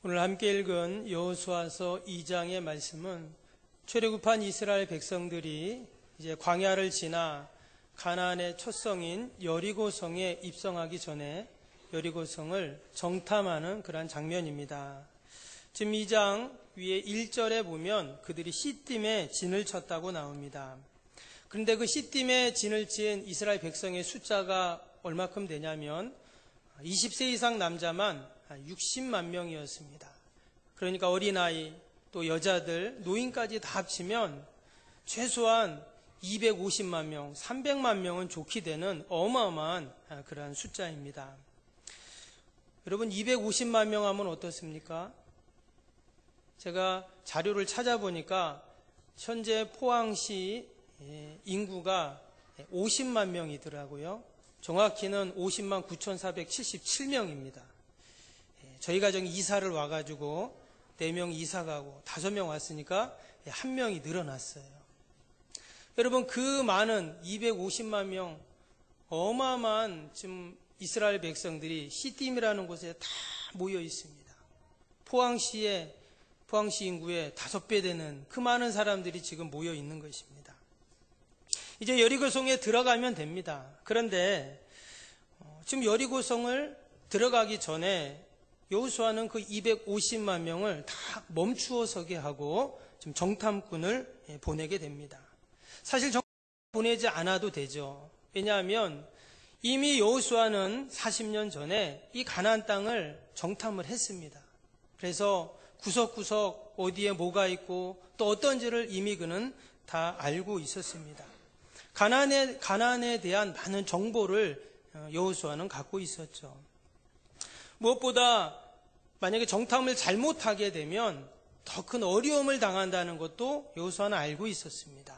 오늘 함께 읽은 여호수아서 2장의 말씀은 출애굽한 이스라엘 백성들이 이제 광야를 지나 가나안의 첫 성인 여리고성에 입성하기 전에 여리고성을 정탐하는 그러한 장면입니다. 지금 2장 위에 1절에 보면 그들이 시딤에 진을 쳤다고 나옵니다. 그런데 그 시딤에 진을 친 이스라엘 백성의 숫자가 얼마큼 되냐면 20세 이상 남자만 60만 명이었습니다. 그러니까 어린아이, 또 여자들, 노인까지 다 합치면 최소한 250만 명, 300만 명은 좋게 되는 어마어마한 그러한 숫자입니다. 여러분 250만 명 하면 어떻습니까? 제가 자료를 찾아보니까 현재 포항시 인구가 50만 명이더라고요. 정확히는 50만 9,477명입니다. 저희 가정이 이사를 와가지고 4명 이사 가고 5명 왔으니까 1명이 늘어났어요. 여러분 그 많은 250만 명 어마어마한 지금 이스라엘 백성들이 시딤이라는 곳에 다 모여 있습니다. 포항시 인구의 5배 되는 그 많은 사람들이 지금 모여 있는 것입니다. 이제 여리고성에 들어가면 됩니다. 그런데 지금 여리고성을 들어가기 전에 여호수아는 그 250만 명을 다 멈추어 서게 하고 지금 정탐꾼을 보내게 됩니다. 사실 정탐꾼을 보내지 않아도 되죠. 왜냐하면 이미 여호수아는 40년 전에 이 가나안 땅을 정탐을 했습니다. 그래서 구석구석 어디에 뭐가 있고 또 어떤지를 이미 그는 다 알고 있었습니다. 가나안에 대한 많은 정보를 여호수아는 갖고 있었죠. 무엇보다 만약에 정탐을 잘못하게 되면 더 큰 어려움을 당한다는 것도 여호수아는 알고 있었습니다.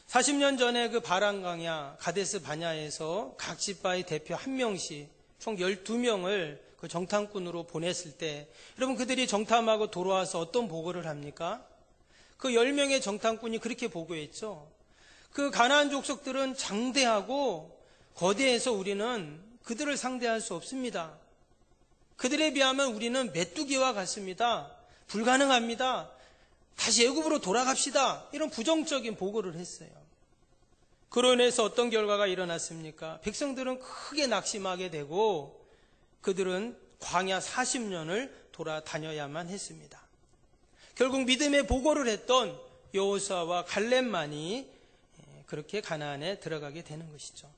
40년 전에 그 바란강야 가데스 바냐에서 각 지파의 대표 1명씩 총 12명을 그 정탐꾼으로 보냈을 때 여러분 그들이 정탐하고 돌아와서 어떤 보고를 합니까? 그 10명의 정탐꾼이 그렇게 보고했죠. 그 가나안 족속들은 장대하고 거대해서 우리는 그들을 상대할 수 없습니다. 그들에 비하면 우리는 메뚜기와 같습니다. 불가능합니다. 다시 애굽으로 돌아갑시다. 이런 부정적인 보고를 했어요. 그로 인해서 어떤 결과가 일어났습니까? 백성들은 크게 낙심하게 되고 그들은 광야 40년을 돌아다녀야만 했습니다. 결국 믿음의 보고를 했던 여호수아와 갈렙만이 그렇게 가나안에 들어가게 되는 것이죠.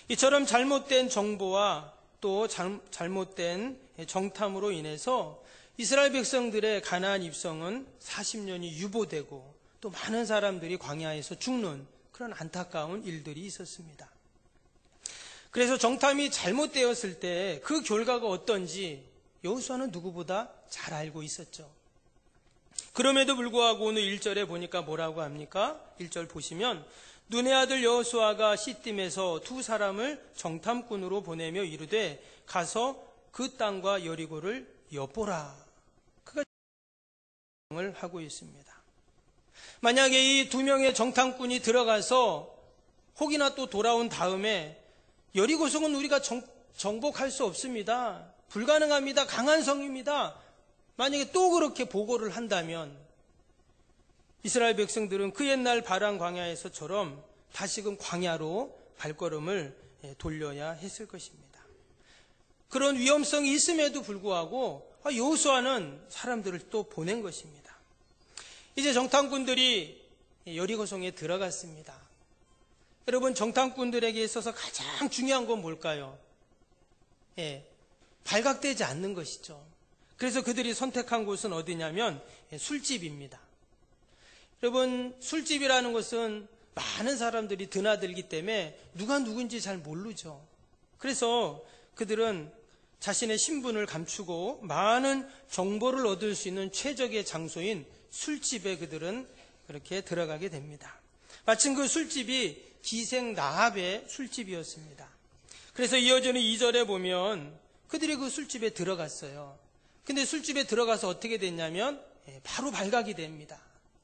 이처럼 잘못된 정보와 또 잘못된 정탐으로 인해서 이스라엘 백성들의 가나안 입성은 40년이 유보되고 또 많은 사람들이 광야에서 죽는 그런 안타까운 일들이 있었습니다. 그래서 정탐이 잘못되었을 때 그 결과가 어떤지 여호수아는 누구보다 잘 알고 있었죠. 그럼에도 불구하고 오늘 1절에 보니까 뭐라고 합니까? 1절 보시면 눈의 아들 여호수아가 시딤에서 2사람을 정탐꾼으로 보내며 이르되 가서 그 땅과 여리고를 엿보라. 그가 을 하고 있습니다. 만약에 이 2명의 정탐꾼이 들어가서 혹이나 또 돌아온 다음에 여리고성은 우리가 정복할 수 없습니다. 불가능합니다. 강한 성입니다. 만약에 또 그렇게 보고를 한다면 이스라엘 백성들은 그 옛날 바란 광야에서처럼 다시금 광야로 발걸음을 돌려야 했을 것입니다. 그런 위험성이 있음에도 불구하고 여호수아는 사람들을 또 보낸 것입니다. 이제 정탐꾼들이 여리고성에 들어갔습니다. 여러분 정탐꾼들에게 있어서 가장 중요한 건 뭘까요? 발각되지 않는 것이죠. 그래서 그들이 선택한 곳은 어디냐면 술집입니다. 여러분 술집이라는 것은 많은 사람들이 드나들기 때문에 누가 누군지 잘 모르죠. 그래서 그들은 자신의 신분을 감추고 많은 정보를 얻을 수 있는 최적의 장소인 술집에 그들은 그렇게 들어가게 됩니다. 마침 그 술집이 기생 라합의 술집이었습니다. 그래서 이어지는 2절에 보면 그들이 그 술집에 들어갔어요. 근데 술집에 들어가서 어떻게 됐냐면 바로 발각이 됩니다.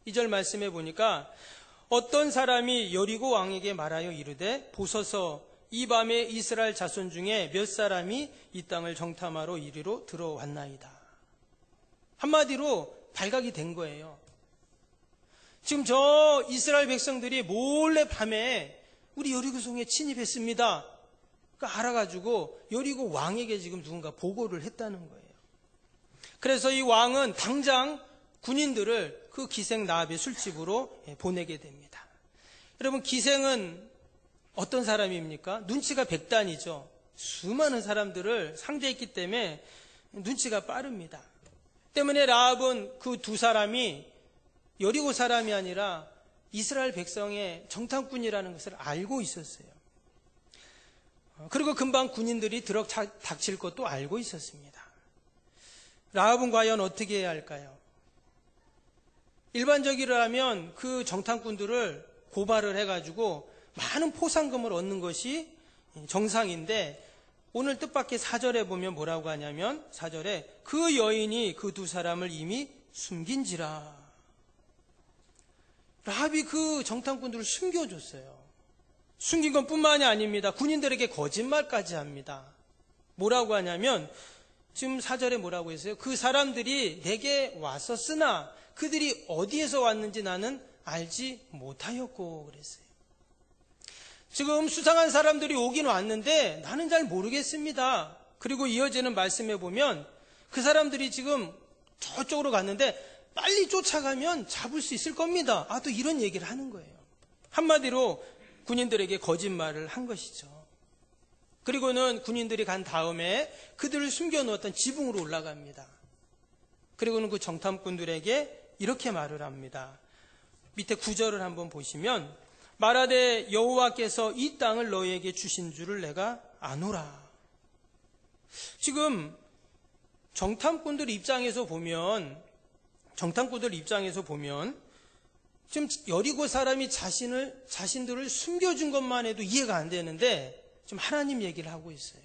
2절 말씀해 보니까 어떤 사람이 여리고 왕에게 말하여 이르되 보소서 이 밤에 이스라엘 자손 중에 몇 사람이 이 땅을 정탐하러 이리로 들어왔나이다. 한마디로 발각이 된 거예요. 지금 저 이스라엘 백성들이 몰래 밤에 우리 여리고성에 침입했습니다. 그러니까 알아가지고 여리고 왕에게 지금 누군가 보고를 했다는 거예요. 그래서 이 왕은 당장 군인들을 그 기생 라합의 술집으로 보내게 됩니다. 여러분, 기생은 어떤 사람입니까? 눈치가 백단이죠. 수많은 사람들을 상대했기 때문에 눈치가 빠릅니다. 때문에 라합은 그 두 사람이 여리고 사람이 아니라 이스라엘 백성의 정탐꾼이라는 것을 알고 있었어요. 그리고 금방 군인들이 들어닥칠 것도 알고 있었습니다. 라합은 과연 어떻게 해야 할까요? 일반적이라면 그 정탐꾼들을 고발을 해가지고 많은 포상금을 얻는 것이 정상인데, 오늘 뜻밖의 4절에 보면 뭐라고 하냐면 4절에 그 여인이 그 두 사람을 이미 숨긴지라. 라합이 그 정탐꾼들을 숨겨줬어요. 숨긴 것 뿐만이 아닙니다. 군인들에게 거짓말까지 합니다. 뭐라고 하냐면 지금 4절에 뭐라고 했어요? 그 사람들이 내게 왔었으나 그들이 어디에서 왔는지 나는 알지 못하였고 그랬어요. 지금 수상한 사람들이 오긴 왔는데 나는 잘 모르겠습니다. 그리고 이어지는 말씀에 보면 그 사람들이 지금 저쪽으로 갔는데 빨리 쫓아가면 잡을 수 있을 겁니다. 또 이런 얘기를 하는 거예요. 한마디로 군인들에게 거짓말을 한 것이죠. 그리고는 군인들이 간 다음에 그들을 숨겨놓았던 지붕으로 올라갑니다. 그리고는 그 정탐꾼들에게 이렇게 말을 합니다. 밑에 9절을 한번 보시면 말하되 여호와께서 이 땅을 너희에게 주신 줄을 내가 아노라. 지금 정탐꾼들 입장에서 보면 지금 여리고 사람이 자신들을 숨겨준 것만 해도 이해가 안 되는데 지금 하나님 얘기를 하고 있어요.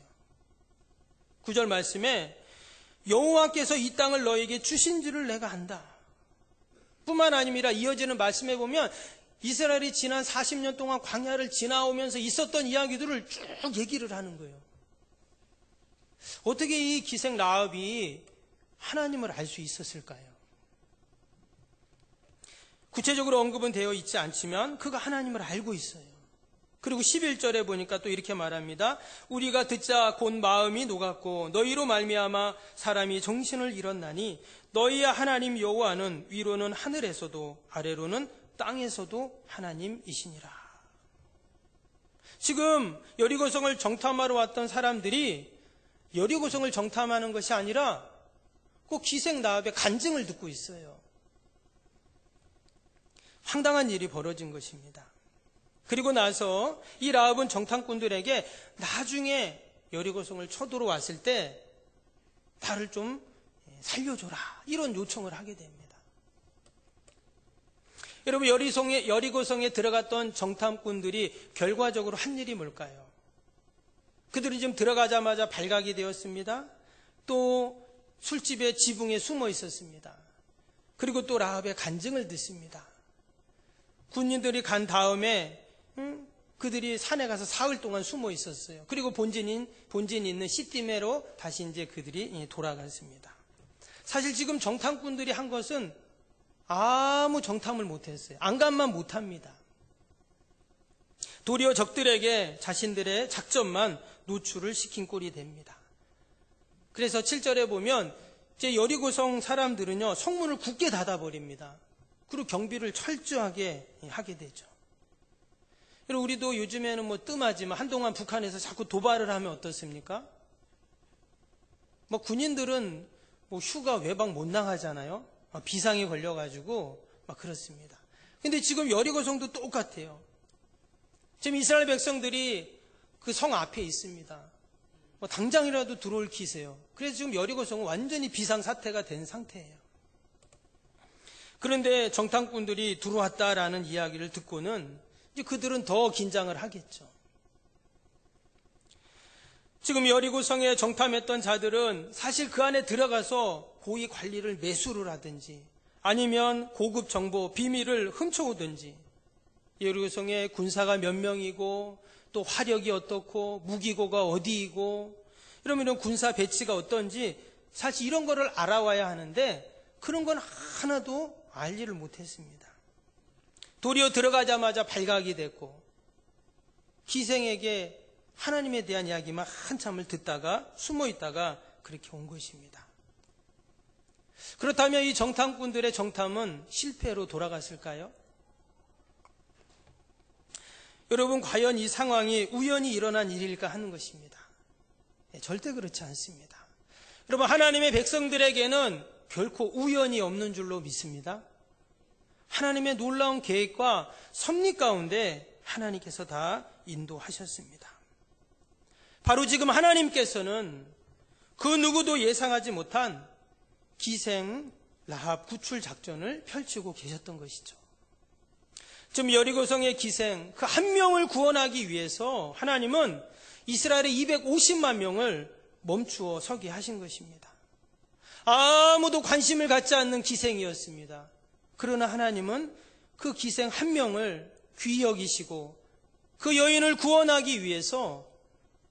9절 말씀에 여호와께서 이 땅을 너에게 주신 줄을 내가 안다. 뿐만 아니라 이어지는 말씀에 보면 이스라엘이 지난 40년 동안 광야를 지나오면서 있었던 이야기들을 쭉 얘기를 하는 거예요. 어떻게 이 기생 라합이 하나님을 알 수 있었을까요? 구체적으로 언급은 되어 있지 않지만 그가 하나님을 알고 있어요. 그리고 11절에 보니까 또 이렇게 말합니다. 우리가 듣자 곧 마음이 녹았고 너희로 말미암아 사람이 정신을 잃었나니 너희의 하나님 여호와는 위로는 하늘에서도 아래로는 땅에서도 하나님이시니라. 지금 여리고성을 정탐하러 왔던 사람들이 여리고성을 정탐하는 것이 아니라 꼭 기생 라합의 간증을 듣고 있어요. 황당한 일이 벌어진 것입니다. 그리고 나서 이 라합은 정탐꾼들에게 나중에 여리고성을 쳐들어왔을 때 나를 좀 살려줘라 이런 요청을 하게 됩니다. 여러분, 여리고성에 들어갔던 정탐꾼들이 결과적으로 한 일이 뭘까요? 그들이 지금 들어가자마자 발각이 되었습니다. 또 술집의 지붕에 숨어 있었습니다. 그리고 또 라합의 간증을 듣습니다. 군인들이 간 다음에 그들이 산에 가서 사흘 동안 숨어 있었어요. 그리고 본진이 있는 시띠메로 다시 이제 그들이 돌아갔습니다. 사실 지금 정탐꾼들이 한 것은 아무 정탐을 못했어요. 안감만 못합니다. 도리어 적들에게 자신들의 작전만 노출을 시킨 꼴이 됩니다. 그래서 7절에 보면 이제 여리고성 사람들은요 성문을 굳게 닫아버립니다. 그리고 경비를 철저하게 하게 되죠. 그리고 우리도 요즘에는 뭐 뜸하지만 한동안 북한에서 자꾸 도발을 하면 어떻습니까? 뭐 군인들은 뭐 휴가 외박 못 나가잖아요. 비상이 걸려가지고 막 그렇습니다. 근데 지금 여리고성도 똑같아요. 지금 이스라엘 백성들이 그 성 앞에 있습니다. 뭐 당장이라도 들어올 기세요. 그래서 지금 여리고성은 완전히 비상사태가 된 상태예요. 그런데 정탐꾼들이 들어왔다라는 이야기를 듣고는 이제 그들은 더 긴장을 하겠죠. 지금 여리고성에 정탐했던 자들은 사실 그 안에 들어가서 고위 관리를 매수를 하든지 아니면 고급 정보, 비밀을 훔쳐오든지 여리고성에 군사가 몇 명이고 또 화력이 어떻고 무기고가 어디이고 이러면 군사 배치가 어떤지 사실 이런 거를 알아와야 하는데 그런 건 하나도 알지를 못했습니다. 도리어 들어가자마자 발각이 됐고 기생에게 하나님에 대한 이야기만 한참을 듣다가 숨어 있다가 그렇게 온 것입니다. 그렇다면 이 정탐꾼들의 정탐은 실패로 돌아갔을까요? 여러분, 과연 이 상황이 우연히 일어난 일일까 하는 것입니다. 절대 그렇지 않습니다. 여러분, 하나님의 백성들에게는 결코 우연이 없는 줄로 믿습니다. 하나님의 놀라운 계획과 섭리 가운데 하나님께서 다 인도하셨습니다. 바로 지금 하나님께서는 그 누구도 예상하지 못한 기생 라합 구출 작전을 펼치고 계셨던 것이죠. 지금 여리고성의 기생 그 한 명을 구원하기 위해서 하나님은 이스라엘의 250만 명을 멈추어 서게 하신 것입니다. 아무도 관심을 갖지 않는 기생이었습니다. 그러나 하나님은 그 기생 한 명을 귀히 여기시고 그 여인을 구원하기 위해서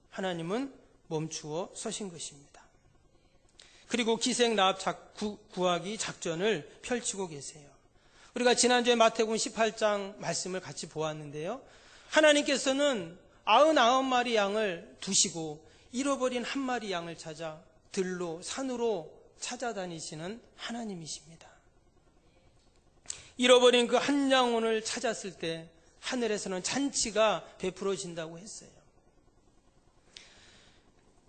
하나님은 멈추어 서신 것입니다. 그리고 기생 라합 구하기 작전을 펼치고 계세요. 우리가 지난주에 마태복음 18장 말씀을 같이 보았는데요. 하나님께서는 99마리 양을 두시고 잃어버린 한 마리 양을 찾아 들로 산으로 찾아다니시는 하나님이십니다. 잃어버린 그 한 영혼을 찾았을 때 하늘에서는 잔치가 베풀어진다고 했어요.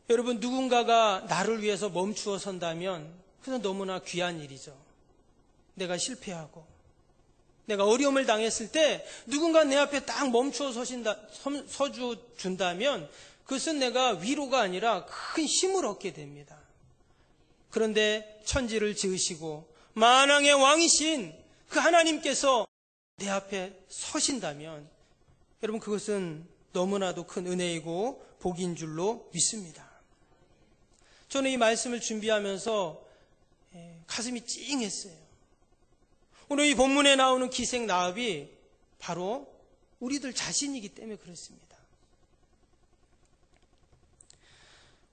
여러분, 누군가가 나를 위해서 멈추어 선다면 그건 너무나 귀한 일이죠. 내가 실패하고 내가 어려움을 당했을 때 누군가 내 앞에 딱 멈추어 서준다면 그것은 내가 위로가 아니라 큰 힘을 얻게 됩니다. 그런데 천지를 지으시고 만왕의 왕이신 그 하나님께서 내 앞에 서신다면 여러분, 그것은 너무나도 큰 은혜이고 복인 줄로 믿습니다. 저는 이 말씀을 준비하면서 가슴이 찡했어요. 오늘 이 본문에 나오는 기생 라합이 바로 우리들 자신이기 때문에 그렇습니다.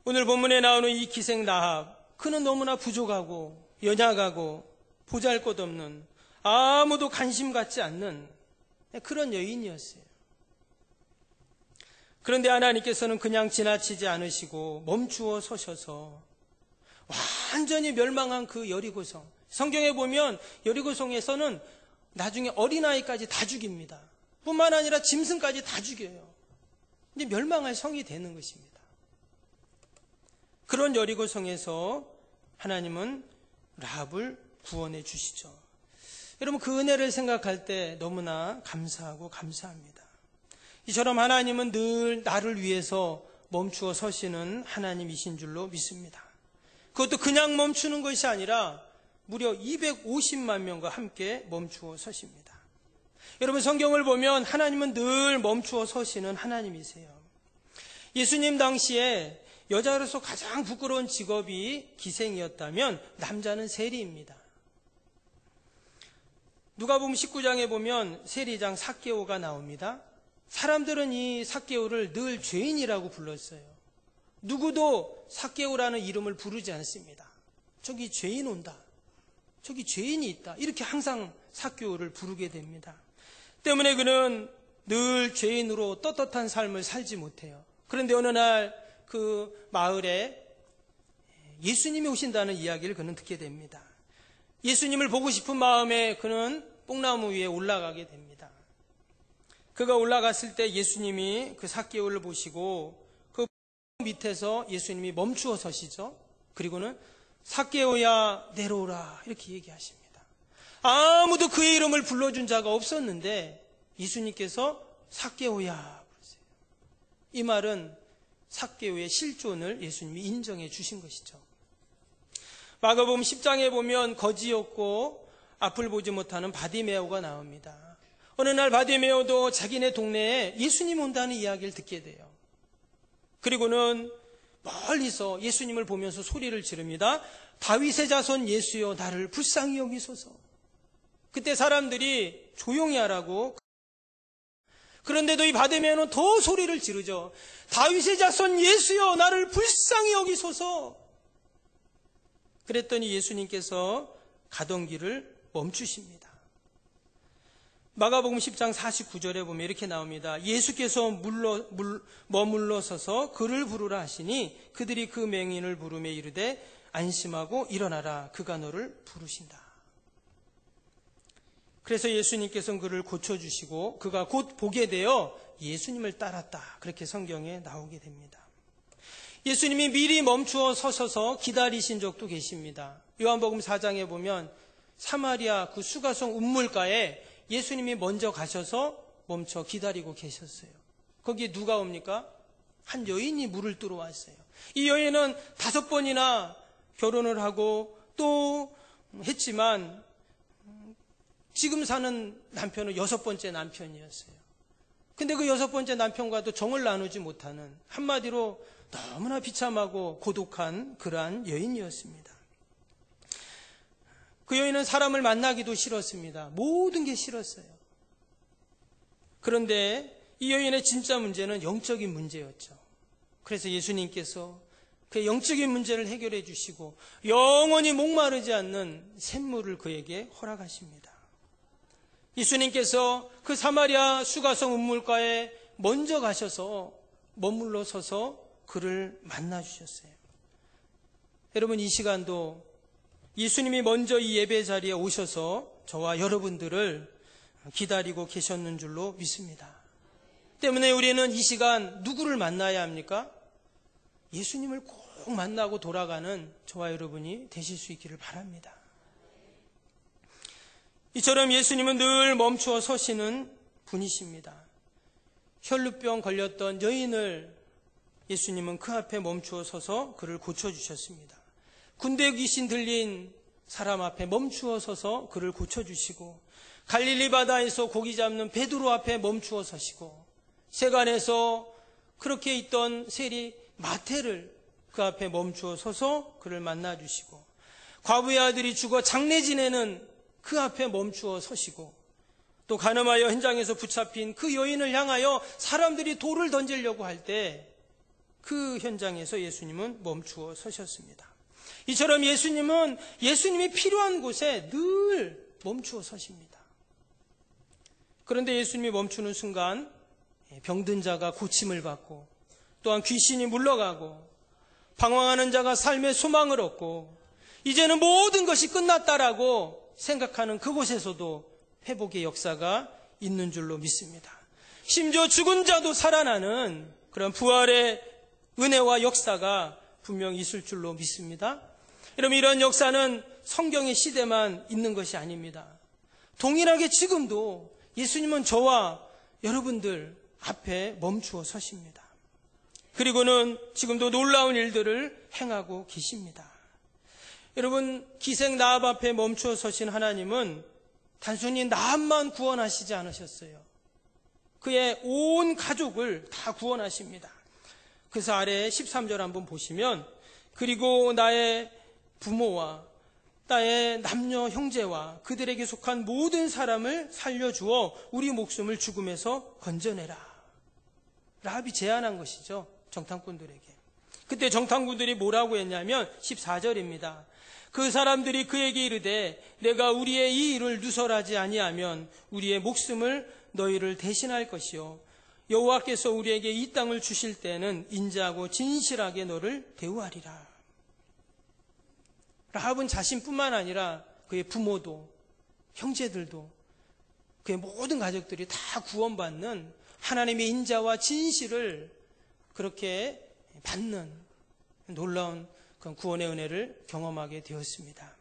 오늘 본문에 나오는 이 기생 라합, 그는 너무나 부족하고 연약하고 보잘것없는 아무도 관심 갖지 않는 그런 여인이었어요. 그런데 하나님께서는 그냥 지나치지 않으시고 멈추어 서셔서 완전히 멸망한 그 여리고성, 성경에 보면 여리고성에서는 나중에 어린아이까지 다 죽입니다. 뿐만 아니라 짐승까지 다 죽여요. 이제 멸망할 성이 되는 것입니다. 그런 여리고성에서 하나님은 라합을 구원해 주시죠. 여러분, 그 은혜를 생각할 때 너무나 감사하고 감사합니다. 이처럼 하나님은 늘 나를 위해서 멈추어 서시는 하나님이신 줄로 믿습니다. 그것도 그냥 멈추는 것이 아니라 무려 250만 명과 함께 멈추어 서십니다. 여러분, 성경을 보면 하나님은 늘 멈추어 서시는 하나님이세요. 예수님 당시에 여자로서 가장 부끄러운 직업이 기생이었다면 남자는 세리입니다. 누가복음 19장에 보면 세리장 삭개오가 나옵니다. 사람들은 이 삭개오를 늘 죄인이라고 불렀어요. 누구도 삭개오라는 이름을 부르지 않습니다. 저기 죄인 온다, 저기 죄인이 있다, 이렇게 항상 삭개오를 부르게 됩니다. 때문에 그는 늘 죄인으로 떳떳한 삶을 살지 못해요. 그런데 어느 날 그 마을에 예수님이 오신다는 이야기를 그는 듣게 됩니다. 예수님을 보고 싶은 마음에 그는 뽕나무 위에 올라가게 됩니다. 그가 올라갔을 때 예수님이 그 삭개오를 보시고 그 밑에서 예수님이 멈추어 서시죠. 그리고는 삭개오야 내려오라, 이렇게 얘기하십니다. 아무도 그의 이름을 불러준 자가 없었는데 예수님께서 삭개오야 그러세요. 이 말은 삭개오의 실존을 예수님이 인정해 주신 것이죠. 마가복음 10장에 보면 거지였고 앞을 보지 못하는 바디메오가 나옵니다. 어느 날 바디메오도 자기네 동네에 예수님 온다는 이야기를 듣게 돼요. 그리고는 멀리서 예수님을 보면서 소리를 지릅니다. 다윗의 자손 예수여, 나를 불쌍히 여기소서. 그때 사람들이 조용히 하라고. 그런데도 이 바디메오는 더 소리를 지르죠. 다윗의 자손 예수여, 나를 불쌍히 여기소서. 그랬더니 예수님께서 가던 길을 멈추십니다. 마가복음 10장 49절에 보면 이렇게 나옵니다. 예수께서 머물러 서서 그를 부르라 하시니 그들이 그 맹인을 부르며 이르되 안심하고 일어나라, 그가 너를 부르신다. 그래서 예수님께서는 그를 고쳐주시고 그가 곧 보게 되어 예수님을 따랐다. 그렇게 성경에 나오게 됩니다. 예수님이 미리 멈추어 서셔서 기다리신 적도 계십니다. 요한복음 4장에 보면 사마리아 그 수가성 운물가에 예수님이 먼저 가셔서 멈춰 기다리고 계셨어요. 거기에 누가 옵니까? 한 여인이 물을 뜨러 왔어요. 이 여인은 5번이나 결혼을 하고 또 했지만 지금 사는 남편은 6번째 남편이었어요. 근데 그 6번째 남편과도 정을 나누지 못하는, 한마디로 너무나 비참하고 고독한 그러한 여인이었습니다. 그 여인은 사람을 만나기도 싫었습니다. 모든 게 싫었어요. 그런데 이 여인의 진짜 문제는 영적인 문제였죠. 그래서 예수님께서 그 영적인 문제를 해결해 주시고 영원히 목마르지 않는 샘물을 그에게 허락하십니다. 예수님께서 그 사마리아 수가성 운물가에 먼저 가셔서 머물러 서서 그를 만나 주셨어요. 여러분, 이 시간도 예수님이 먼저 이 예배 자리에 오셔서 저와 여러분들을 기다리고 계셨는 줄로 믿습니다. 때문에 우리는 이 시간 누구를 만나야 합니까? 예수님을 꼭 만나고 돌아가는 저와 여러분이 되실 수 있기를 바랍니다. 이처럼 예수님은 늘 멈추어 서시는 분이십니다. 혈루병 걸렸던 여인을 예수님은 그 앞에 멈추어 서서 그를 고쳐주셨습니다. 군대 귀신 들린 사람 앞에 멈추어 서서 그를 고쳐주시고, 갈릴리 바다에서 고기 잡는 베드로 앞에 멈추어 서시고, 세간에서 그렇게 있던 세리 마태를 그 앞에 멈추어 서서 그를 만나주시고, 과부의 아들이 죽어 장례 지내는 그 앞에 멈추어 서시고, 또 간음하여 현장에서 붙잡힌 그 여인을 향하여 사람들이 돌을 던지려고 할 때 그 현장에서 예수님은 멈추어 서셨습니다. 이처럼 예수님은 예수님이 필요한 곳에 늘 멈추어 서십니다. 그런데 예수님이 멈추는 순간 병든 자가 고침을 받고, 또한 귀신이 물러가고, 방황하는 자가 삶의 소망을 얻고, 이제는 모든 것이 끝났다라고 생각하는 그곳에서도 회복의 역사가 있는 줄로 믿습니다. 심지어 죽은 자도 살아나는 그런 부활의 은혜와 역사가 분명히 있을 줄로 믿습니다. 여러분, 이런 역사는 성경의 시대만 있는 것이 아닙니다. 동일하게 지금도 예수님은 저와 여러분들 앞에 멈추어 서십니다. 그리고는 지금도 놀라운 일들을 행하고 계십니다. 여러분, 기생 나합 앞에 멈추어 서신 하나님은 단순히 나합만 구원하시지 않으셨어요. 그의 온 가족을 다 구원하십니다. 그래서 아래 13절 한번 보시면, 그리고 나의 부모와 나의 남녀 형제와 그들에게 속한 모든 사람을 살려주어 우리 목숨을 죽음에서 건져내라. 라합이 제안한 것이죠, 정탐꾼들에게. 그때 정탐꾼들이 뭐라고 했냐면 14절입니다. 그 사람들이 그에게 이르되 내가 우리의 이 일을 누설하지 아니하면 우리의 목숨을 너희를 대신할 것이요 여호와께서 우리에게 이 땅을 주실 때는 인자하고 진실하게 너를 대우하리라. 라합은 자신뿐만 아니라 그의 부모도 형제들도 그의 모든 가족들이 다 구원받는 하나님의 인자와 진실을 그렇게 받는 놀라운 그런 구원의 은혜를 경험하게 되었습니다.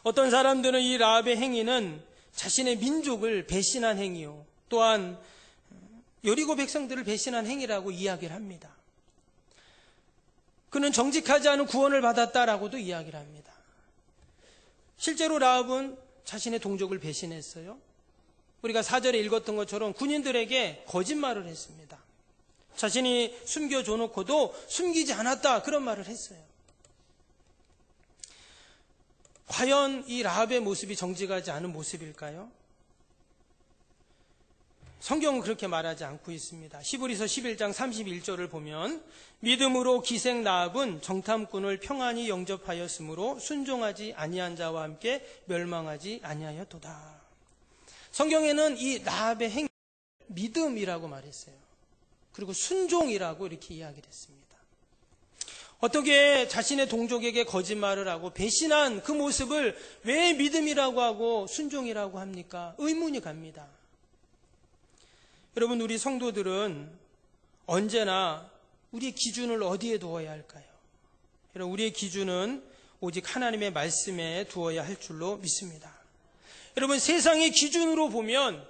어떤 사람들은 이 라합의 행위는 자신의 민족을 배신한 행위요, 또한 여리고 백성들을 배신한 행위라고 이야기를 합니다. 그는 정직하지 않은 구원을 받았다라고도 이야기를 합니다. 실제로 라합은 자신의 동족을 배신했어요. 우리가 4절에 읽었던 것처럼 군인들에게 거짓말을 했습니다. 자신이 숨겨줘 놓고도 숨기지 않았다, 그런 말을 했어요. 과연 이 라합의 모습이 정직하지 않은 모습일까요? 성경은 그렇게 말하지 않고 있습니다. 히브리서 11장 31절을 보면 믿음으로 기생 라합은 정탐꾼을 평안히 영접하였으므로 순종하지 아니한 자와 함께 멸망하지 아니하였도다. 성경에는 이 라합의 행위 믿음이라고 말했어요. 그리고 순종이라고 이렇게 이야기를 했습니다. 어떻게 자신의 동족에게 거짓말을 하고 배신한 그 모습을 왜 믿음이라고 하고 순종이라고 합니까? 의문이 갑니다. 여러분, 우리 성도들은 언제나 우리의 기준을 어디에 두어야 할까요? 여러분, 우리의 기준은 오직 하나님의 말씀에 두어야 할 줄로 믿습니다. 여러분, 세상의 기준으로 보면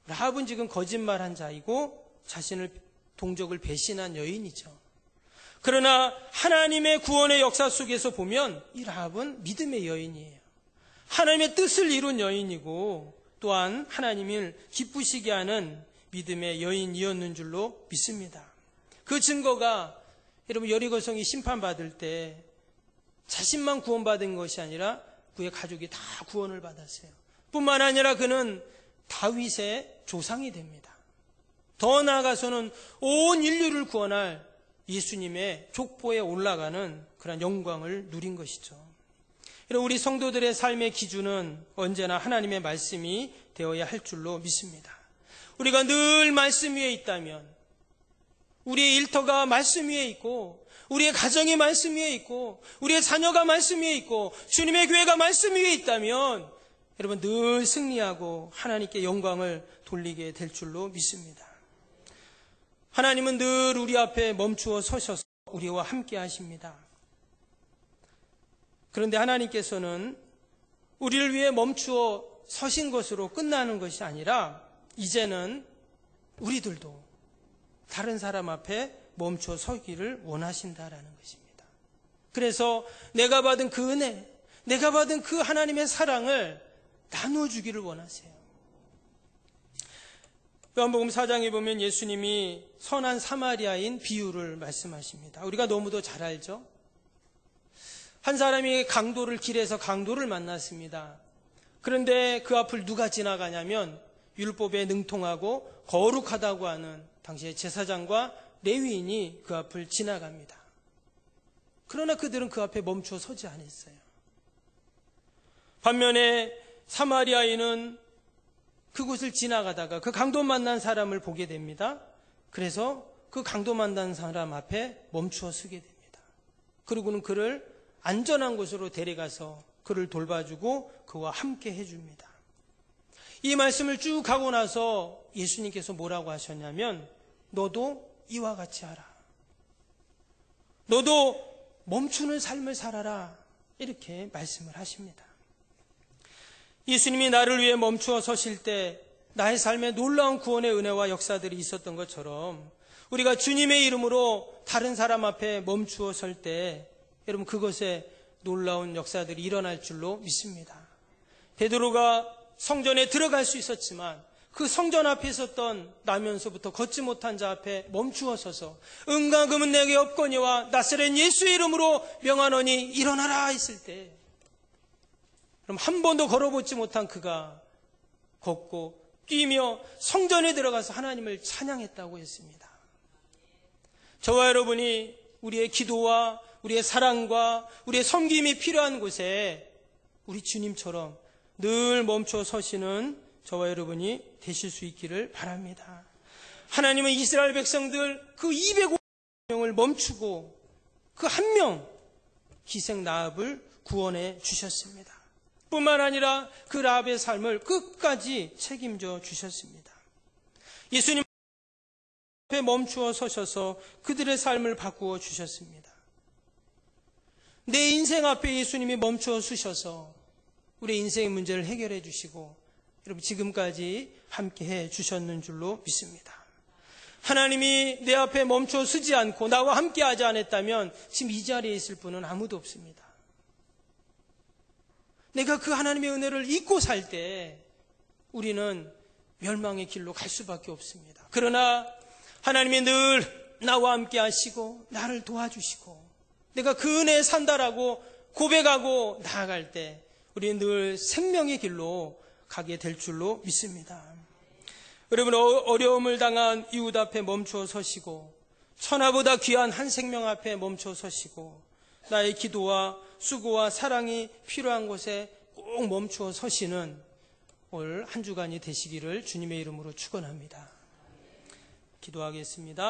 라합은 지금 거짓말한 자이고 자신을 동족을 배신한 여인이죠. 그러나 하나님의 구원의 역사 속에서 보면 이 라합은 믿음의 여인이에요. 하나님의 뜻을 이룬 여인이고 또한 하나님을 기쁘시게 하는 믿음의 여인이었는 줄로 믿습니다. 그 증거가 여러분 여리고성이 심판받을 때 자신만 구원받은 것이 아니라 그의 가족이 다 구원을 받았어요. 뿐만 아니라 그는 다윗의 조상이 됩니다. 더 나아가서는 온 인류를 구원할 예수님의 족보에 올라가는 그런 영광을 누린 것이죠. 우리 성도들의 삶의 기준은 언제나 하나님의 말씀이 되어야 할 줄로 믿습니다. 우리가 늘 말씀 위에 있다면, 우리의 일터가 말씀 위에 있고, 우리의 가정이 말씀 위에 있고, 우리의 자녀가 말씀 위에 있고, 주님의 교회가 말씀 위에 있다면 여러분 늘 승리하고 하나님께 영광을 돌리게 될 줄로 믿습니다. 하나님은 늘 우리 앞에 멈추어 서셔서 우리와 함께 하십니다. 그런데 하나님께서는 우리를 위해 멈추어 서신 것으로 끝나는 것이 아니라 이제는 우리들도 다른 사람 앞에 멈추어 서기를 원하신다라는 것입니다. 그래서 내가 받은 그 은혜, 내가 받은 그 하나님의 사랑을 나눠주기를 원하세요. 요한복음 4장에 보면 예수님이 선한 사마리아인 비유를 말씀하십니다. 우리가 너무도 잘 알죠? 한 사람이 길에서 강도를 만났습니다. 그런데 그 앞을 누가 지나가냐면 율법에 능통하고 거룩하다고 하는 당시의 제사장과 레위인이 그 앞을 지나갑니다. 그러나 그들은 그 앞에 멈춰 서지 않았어요. 반면에 사마리아인은 그곳을 지나가다가 그 강도 만난 사람을 보게 됩니다. 그래서 그 강도 만난 사람 앞에 멈추어 서게 됩니다. 그리고는 그를 안전한 곳으로 데려가서 그를 돌봐주고 그와 함께 해줍니다. 이 말씀을 쭉 하고 나서 예수님께서 뭐라고 하셨냐면 너도 이와 같이 하라. 너도 멈추는 삶을 살아라. 이렇게 말씀을 하십니다. 예수님이 나를 위해 멈추어 서실 때 나의 삶에 놀라운 구원의 은혜와 역사들이 있었던 것처럼 우리가 주님의 이름으로 다른 사람 앞에 멈추어 설 때 여러분 그것에 놀라운 역사들이 일어날 줄로 믿습니다. 베드로가 성전에 들어갈 수 있었지만 그 성전 앞에 있었던 나면서부터 걷지 못한 자 앞에 멈추어 서서 은과 금은 내게 없거니와 나사렛 예수의 이름으로 명하노니 일어나라 했을 때 그럼 한 번도 걸어보지 못한 그가 걷고 뛰며 성전에 들어가서 하나님을 찬양했다고 했습니다. 저와 여러분이 우리의 기도와 우리의 사랑과 우리의 섬김이 필요한 곳에 우리 주님처럼 늘 멈춰 서시는 저와 여러분이 되실 수 있기를 바랍니다. 하나님은 이스라엘 백성들 그 250명을 멈추고 그 한 명 기생 라합을 구원해 주셨습니다. 뿐만 아니라 그 라합의 삶을 끝까지 책임져 주셨습니다. 예수님 앞에 멈추어 서셔서 그들의 삶을 바꾸어 주셨습니다. 내 인생 앞에 예수님이 멈추어 서셔서 우리의 인생의 문제를 해결해 주시고 여러분 지금까지 함께해 주셨는 줄로 믿습니다. 하나님이 내 앞에 멈춰 서지 않고 나와 함께하지 않았다면 지금 이 자리에 있을 분은 아무도 없습니다. 내가 그 하나님의 은혜를 잊고 살 때 우리는 멸망의 길로 갈 수밖에 없습니다. 그러나 하나님이 늘 나와 함께 하시고 나를 도와주시고 내가 그 은혜에 산다라고 고백하고 나아갈 때 우리는 늘 생명의 길로 가게 될 줄로 믿습니다. 여러분, 어려움을 당한 이웃 앞에 멈추어 서시고, 천하보다 귀한 한 생명 앞에 멈춰 서시고, 나의 기도와 수고와 사랑이 필요한 곳에 꼭 멈추어 서시는 올 한 주간이 되시기를 주님의 이름으로 축원합니다. 기도하겠습니다.